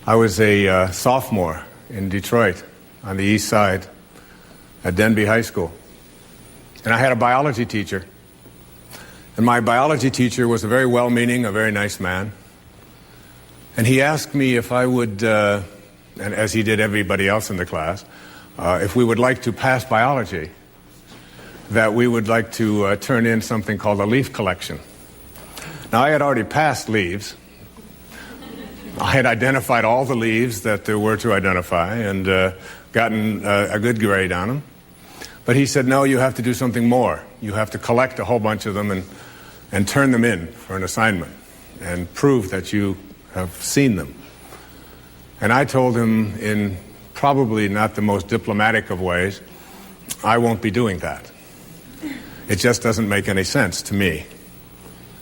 I was a sophomore in Detroit on the east side at Denby High School. And I had a biology teacher. And my biology teacher was a very well-meaning, a very nice man. And he asked me if I would, and as he did everybody else in the class, if we would like to pass biology, that we would like to turn in something called a leaf collection. Now, I had already passed leaves. I had identified all the leaves that there were to identify and gotten a good grade on them. But he said, no, you have to do something more. You have to collect a whole bunch of them and turn them in for an assignment and prove that you have seen them. And I told him, in probably not the most diplomatic of ways, I won't be doing that. It just doesn't make any sense to me.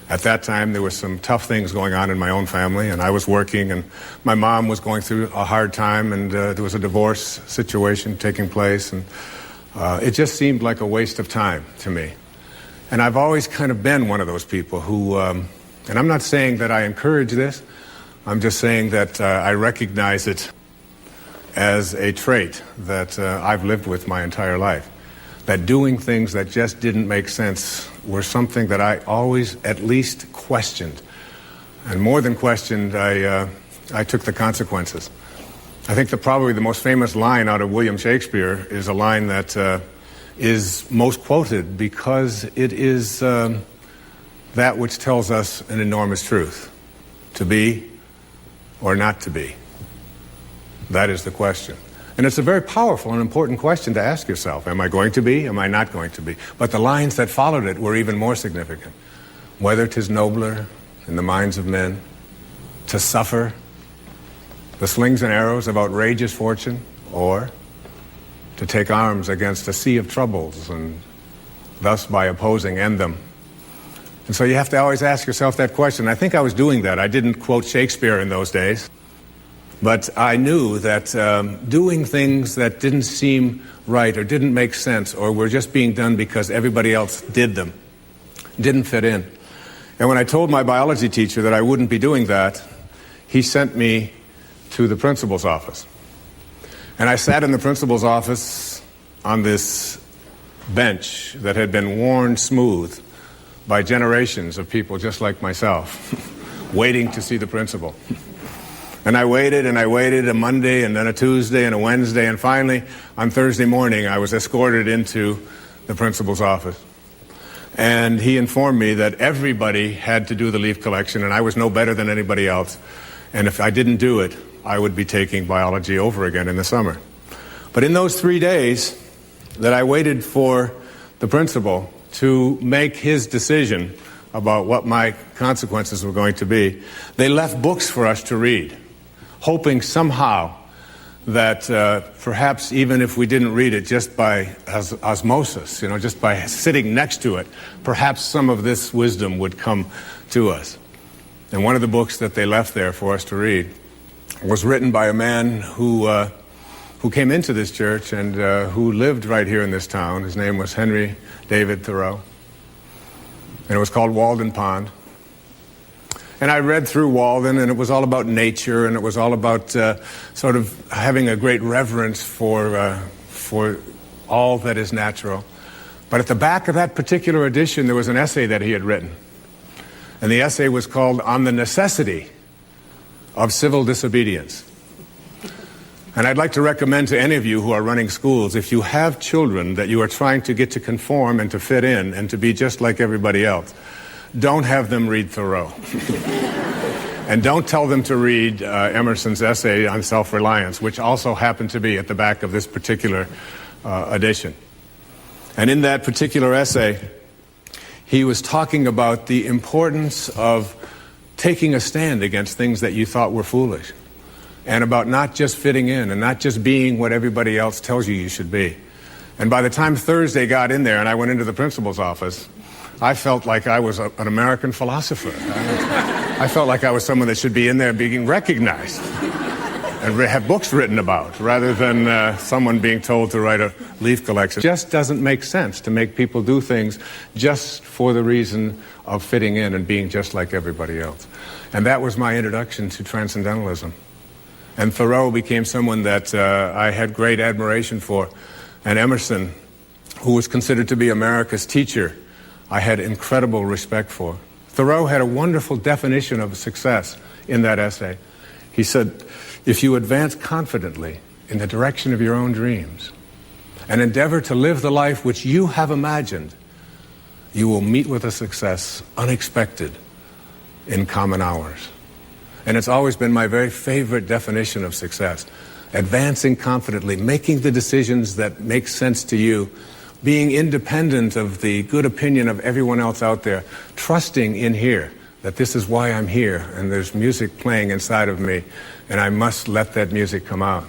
At that time, there were some tough things going on in my own family, and I was working, and my mom was going through a hard time, and there was a divorce situation taking place, and it just seemed like a waste of time to me. And I've always kind of been one of those people who, and I'm not saying that I encourage this, I'm just saying that I recognize it as a trait that I've lived with my entire life. That doing things that just didn't make sense were something that I always at least questioned. And more than questioned, I took the consequences. I think probably the most famous line out of William Shakespeare is a line that is most quoted because it is that which tells us an enormous truth. To be or not to be. That is the question. And it's a very powerful and important question to ask yourself. Am I going to be? Am I not going to be? But the lines that followed it were even more significant. Whether 'tis nobler in the minds of men to suffer the slings and arrows of outrageous fortune, or to take arms against a sea of troubles and thus by opposing end them. And so you have to always ask yourself that question. I think I was doing that. I didn't quote Shakespeare in those days. But I knew that doing things that didn't seem right or didn't make sense or were just being done because everybody else did them didn't fit in. And when I told my biology teacher that I wouldn't be doing that, he sent me to the principal's office. And I sat in the principal's office on this bench that had been worn smooth by generations of people just like myself, waiting to see the principal. And I waited a Monday and then a Tuesday and a Wednesday, and finally on Thursday morning I was escorted into the principal's office. And he informed me that everybody had to do the leaf collection and I was no better than anybody else. And if I didn't do it, I would be taking biology over again in the summer. But in those 3 days that I waited for the principal to make his decision about what my consequences were going to be, they left books for us to read, hoping somehow that perhaps even if we didn't read it just by osmosis, just by sitting next to it, perhaps some of this wisdom would come to us. And one of the books that they left there for us to read was written by a man who came into this church and who lived right here in this town. His name was Henry David Thoreau. And it was called Walden Pond. And I read through Walden, and it was all about nature, and it was all about sort of having a great reverence for all that is natural. But at the back of that particular edition, there was an essay that he had written. And the essay was called On the Necessity of Civil Disobedience. And I'd like to recommend to any of you who are running schools, if you have children that you are trying to get to conform and to fit in and to be just like everybody else, don't have them read Thoreau. And don't tell them to read Emerson's essay on self-reliance, which also happened to be at the back of this particular edition. And in that particular essay, he was talking about the importance of taking a stand against things that you thought were foolish, and about not just fitting in and not just being what everybody else tells you should be. And by the time Thursday got in there and I went into the principal's office, I felt like I was an American philosopher. I felt like I was someone that should be in there being recognized and have books written about, rather than someone being told to write a leaf collection. It just doesn't make sense to make people do things just for the reason of fitting in and being just like everybody else. And that was my introduction to transcendentalism. And Thoreau became someone that I had great admiration for. And Emerson, who was considered to be America's teacher, I had incredible respect for. Thoreau had a wonderful definition of success in that essay. He said, if you advance confidently in the direction of your own dreams and endeavor to live the life which you have imagined, you will meet with a success unexpected in common hours. And it's always been my very favorite definition of success. Advancing confidently, making the decisions that make sense to you, being independent of the good opinion of everyone else out there, trusting in here that this is why I'm here and there's music playing inside of me and I must let that music come out.